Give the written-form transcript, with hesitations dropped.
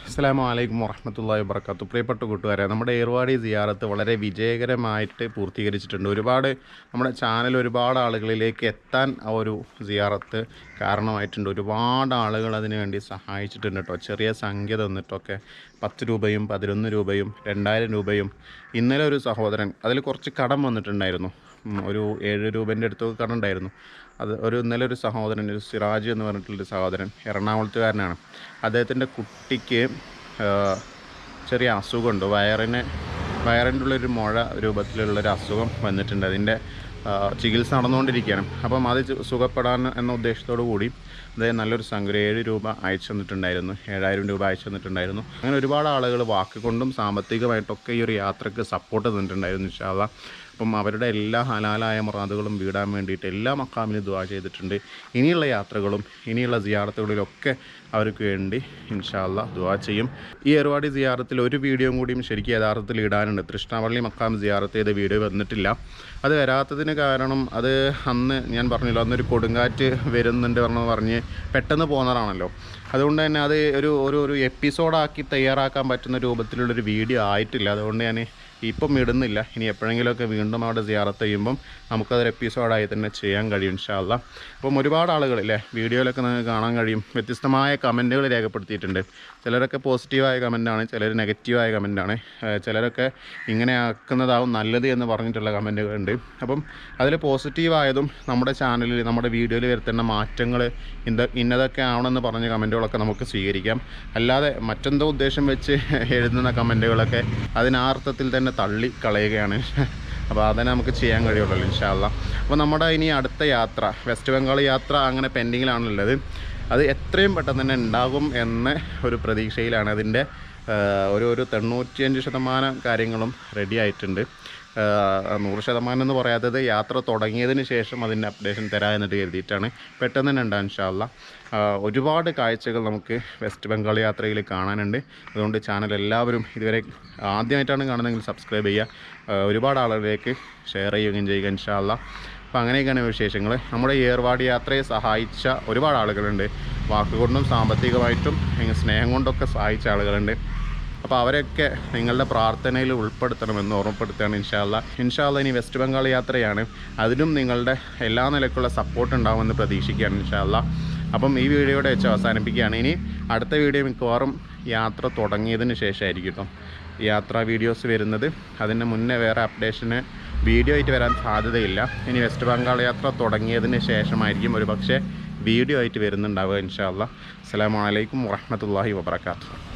അസ്സലാമു അലൈക്കും വറഹ്മത്തുള്ളാഹി വബറകാതുഹു. പ്രിയപ്പെട്ട കൂട്ടുകാരെ, നമ്മുടെ ഏർവാടി സിയാറത്ത് വളരെ വിജയകരമായിട്ട് പൂർത്തീകരിച്ചിട്ടുണ്ട്. നമ്മുടെ ചാനൽ ഒരുപാട് ആളുകളിലേക്ക് എത്താൻ ആ ഒരു സിയാറത്ത് കാരണമായിട്ടുണ്ട്. ഒരുപാട് ആളുകൾ അതിനു വേണ്ടി സഹായിച്ചിട്ടുണ്ട് കേട്ടോ. ചെറിയ സംഖ്യ തന്നിട്ടൊക്കെ 10 രൂപയും 11 രൂപയും 2000 രൂപയും. ഇന്നലെ ഒരു സഹോദരൻ അതിൽ കുറച്ച് കടം വന്നിട്ടുണ്ടായിരുന്നു. ഒരു 7 രൂപേൻ്റെ അടുത്തൊക്കെ കടം ഉണ്ടായിരുന്നു. ഇന്നലെ ഒരു സഹോദരൻ, ഒരു സിറാജ് എന്ന് പറഞ്ഞിട്ടുള്ളൊരു സഹോദരൻ, എറണാകുളത്തുകാരനാണ്. അദ്ദേഹത്തിൻ്റെ കുട്ടിക്ക് ചെറിയ അസുഖമുണ്ട്. വയറിൻ്റെ ഉള്ളൊരു മുഴ രൂപത്തിലുള്ളൊരു അസുഖം വന്നിട്ടുണ്ട്. അതിൻ്റെ ചികിത്സ നടന്നുകൊണ്ടിരിക്കുകയാണ്. അപ്പം അത് സുഖപ്പെടാൻ എന്ന ഉദ്ദേശത്തോടു കൂടി അദ്ദേഹം നല്ലൊരു സംഖ്യ 7 രൂപ അയച്ചു തന്നിട്ടുണ്ടായിരുന്നു. 7000 രൂപ അയച്ചു തന്നിട്ടുണ്ടായിരുന്നു. അങ്ങനെ ഒരുപാട് ആളുകൾ വാക്കുകൊണ്ടും സാമ്പത്തികമായിട്ടൊക്കെ ഈ ഒരു യാത്രയ്ക്ക് സപ്പോർട്ട് തന്നിട്ടുണ്ടായിരുന്നു ഇൻഷാ അല്ലാഹ്. അപ്പം അവരുടെ എല്ലാ ഹലാലായ മുറാദുകളും വീടാൻ വേണ്ടിയിട്ട് എല്ലാ മക്കാമിലും ദുആ ചെയ്തിട്ടുണ്ട്. ഇനിയുള്ള യാത്രകളും ഇനിയുള്ള സിയാറത്തുകളിലൊക്കെ അവർക്ക് വേണ്ടി ഇൻഷാ അല്ലാഹ് ദുആ ചെയ്യും. ഈ ഏർവാടി സിയാറത്തിൽ ഒരു വീഡിയോയും കൂടിയും ശരിക്കും യഥാർത്ഥത്തിൽ ഇടാനുണ്ട്. തൃഷ്ണാപള്ളി മക്കാം സിയാറത്ത് ചെയ്ത വീഡിയോ വന്നിട്ടില്ല. അത് വരാത്തതിന് കാരണം അത് അന്ന് ഞാൻ പറഞ്ഞല്ലോ, അന്നൊരു കൊടുങ്കാറ്റ് വരുന്നുണ്ട് പറഞ്ഞ് പെട്ടെന്ന് പോകുന്നതാണല്ലോ. അതുകൊണ്ട് തന്നെ അത് ഒരു എപ്പിസോഡാക്കി തയ്യാറാക്കാൻ പറ്റുന്ന രൂപത്തിലുള്ളൊരു വീഡിയോ ആയിട്ടില്ല. അതുകൊണ്ട് ഞാൻ ഇപ്പം ഇടുന്നില്ല. ഇനി എപ്പോഴെങ്കിലുമൊക്കെ വീണ്ടും അവിടെ സിയാറത്ത് ചെയ്യുമ്പം നമുക്കതൊരു എപ്പിസോഡായി തന്നെ ചെയ്യാൻ കഴിയും ഇൻഷാ അല്ലാഹ്. അപ്പം ഒരുപാട് ആളുകളില്ലേ വീഡിയോയിലൊക്കെ നിങ്ങൾക്ക് കാണാൻ കഴിയും, വ്യത്യസ്തമായ കമൻറ്റുകൾ രേഖപ്പെടുത്തിയിട്ടുണ്ട്. ചിലരൊക്കെ പോസിറ്റീവായ കമൻറ്റാണ്, ചിലർ നെഗറ്റീവായ കമൻറ്റാണ്, ചിലരൊക്കെ ഇങ്ങനെ ആക്കുന്നതാവും നല്ലത് എന്ന് പറഞ്ഞിട്ടുള്ള കമൻറ്റുകളുണ്ട്. അപ്പം അതിൽ പോസിറ്റീവായതും നമ്മുടെ ചാനലിൽ നമ്മുടെ വീഡിയോയിൽ വരുത്തേണ്ട മാറ്റങ്ങൾ ഇന്നതൊക്കെ ആവണമെന്ന് പറഞ്ഞ കമൻറ്റുകളൊക്കെ നമുക്ക് സ്വീകരിക്കാം. അല്ലാതെ മറ്റെന്തോ ഉദ്ദേശം വെച്ച് എഴുതുന്ന കമൻറ്റുകളൊക്കെ അതിനാർത്ഥത്തിൽ തന്നെ തള്ളി കളയുകയാണ്. അപ്പോൾ അതന്നെ നമുക്ക് ചെയ്യാൻ കഴിയുള്ളൂ ഇൻഷാ അല്ലാഹ്. അപ്പോൾ നമ്മുടെ ഇനി അടുത്ത യാത്ര വെസ്റ്റ് ബംഗാൾ യാത്ര അങ്ങനെ പെൻഡിങ്ങിലാണുള്ളത്. അത് എത്രയും പെട്ടെന്ന് തന്നെ ഉണ്ടാകും എന്ന ഒരു പ്രതീക്ഷയിലാണ്. അതിൻ്റെ ഒരു 95% കാര്യങ്ങളും റെഡി ആയിട്ടുണ്ട്. 100% എന്ന് പറയാത്തത് യാത്ര തുടങ്ങിയതിന് ശേഷം അതിൻ്റെ അപ്ഡേഷൻ തരാം എന്നിട്ട് കരുതിയിട്ടാണ്. പെട്ടെന്ന് തന്നെ ഉണ്ടാകും ഇൻഷാ അല്ലാഹ്. ഒരുപാട് കാഴ്ചകൾ നമുക്ക് വെസ്റ്റ് ബംഗാൾ യാത്രയിൽ കാണാനുണ്ട്. അതുകൊണ്ട് ചാനൽ എല്ലാവരും ഇതുവരെ ആദ്യമായിട്ടാണ് കാണുന്നതെങ്കിൽ സബ്സ്ക്രൈബ് ചെയ്യുക, ഒരുപാട് ആളുകളിലേക്ക് ഷെയർ ചെയ്യുകയും ചെയ്യുക ഇൻഷാ അല്ലാഹ്. അപ്പോൾ അങ്ങനെയൊക്കെയാണ് വിശേഷങ്ങൾ. നമ്മുടെ ഏർവാടി യാത്രയെ സഹായിച്ച ഒരുപാട് ആളുകളുണ്ട്. വാക്കുകൊണ്ടും സാമ്പത്തികമായിട്ടും സ്നേഹം കൊണ്ടൊക്കെ സഹായിച്ച ആളുകളുണ്ട്. അപ്പോൾ അവരൊക്കെ നിങ്ങളുടെ പ്രാർത്ഥനയിൽ ഉൾപ്പെടുത്തണമെന്ന് ഓർമ്മപ്പെടുത്തുകയാണ് ഇൻഷാ അല്ലാഹ്. ഇനി വെസ്റ്റ് ബംഗാൾ യാത്രയാണ്. അതിനും നിങ്ങളുടെ എല്ലാ നിലക്കുള്ള സപ്പോർട്ട് ഉണ്ടാകുമെന്ന് പ്രതീക്ഷിക്കുകയാണ് ഇൻഷാ അല്ലാഹ്. അപ്പം ഈ വീഡിയോയുടെ വെച്ച് അവസാനിപ്പിക്കുകയാണ്. ഇനി അടുത്ത വീഡിയോ മിക്കവാറും യാത്ര തുടങ്ങിയതിന് ശേഷമായിരിക്കും കേട്ടോ യാത്രാ വീഡിയോസ് വരുന്നത്. അതിന് മുന്നേ വേറെ അപ്ഡേഷന് വീഡിയോ ആയിട്ട് വരാൻ സാധ്യതയില്ല. ഇനി വെസ്റ്റ് ബംഗാൾ യാത്ര തുടങ്ങിയതിന് ശേഷമായിരിക്കും ഒരു പക്ഷേ വീഡിയോ ആയിട്ട് വരുന്നുണ്ടാവുക ഇൻഷാ അല്ലാഹ്. അസ്സലാമു അലൈക്കും വറഹ്മത്തുള്ളാഹി വബറകാതുഹു.